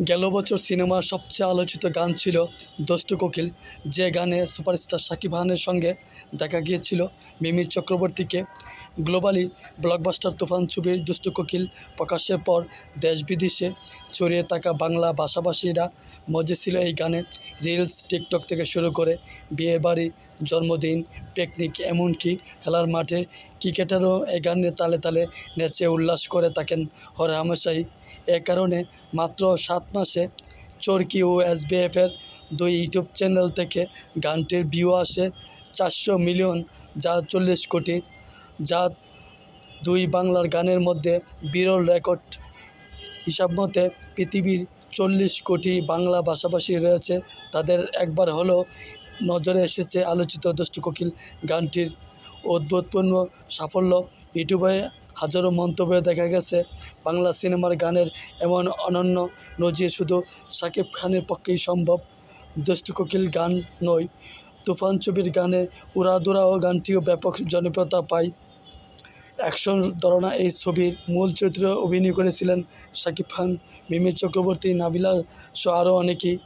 গেল বছর সিনেমার সবচেয়ে আলোচিত গান ছিল দুষ্টু কোকিল, যে গানে সুপারস্টার শাকিব খানের সঙ্গে দেখা গিয়েছিল মিমি চক্রবর্তীকে। গ্লোবালি ব্লকবাস্টার তুফান ছবির দুষ্টু কোকিল প্রকাশের পর দেশ বিদেশে ছড়িয়ে থাকা বাংলা ভাষাভাষীরা মজে ছিল এই গানে। রিলস, টিকটক থেকে শুরু করে বিয়েবাড়ি, জন্মদিন, পিকনিক, এমনকি খেলার মাঠে ক্রিকেটারও এই গানের তালে তালে নেচে উল্লাস করে থাকেন হরহামেশাই। এ কারণে মাত্র 7 মাসে চরকি ও এসবিএফের 2 ইউটিউব চ্যানেল থেকে গানটির ভিউ আসে 400 মিলিয়ন, যা 40 কোটি, যা 2 বাংলার গানের মধ্যে বিরল রেকর্ড। হিসাব মতে পৃথিবীর 40 কোটি বাংলা ভাষাভাষী রয়েছে, তাদের একবার হলেও নজরে এসেছে আলোচিত দুষ্টু কোকিল গানটির অভূতপূর্ব সাফল্য। ইউটিউবে হাজারো মন্তব্যে দেখা গেছে, বাংলা সিনেমার গানের এমন অনন্য নজির শুধু শাকিব খানের পক্ষেই সম্ভব। দুষ্টু কোকিল গান নয়, তুফান ছবির গানে উড়াধুরা গানটিও ব্যাপক জনপ্রিয়তা পায়। অ্যাকশন ধরনা এই ছবির মূল চরিত্রে অভিনয় করেছিলেন শাকিব খান, মিমি চক্রবর্তী, নাবিলা সহ আরও অনেকেই।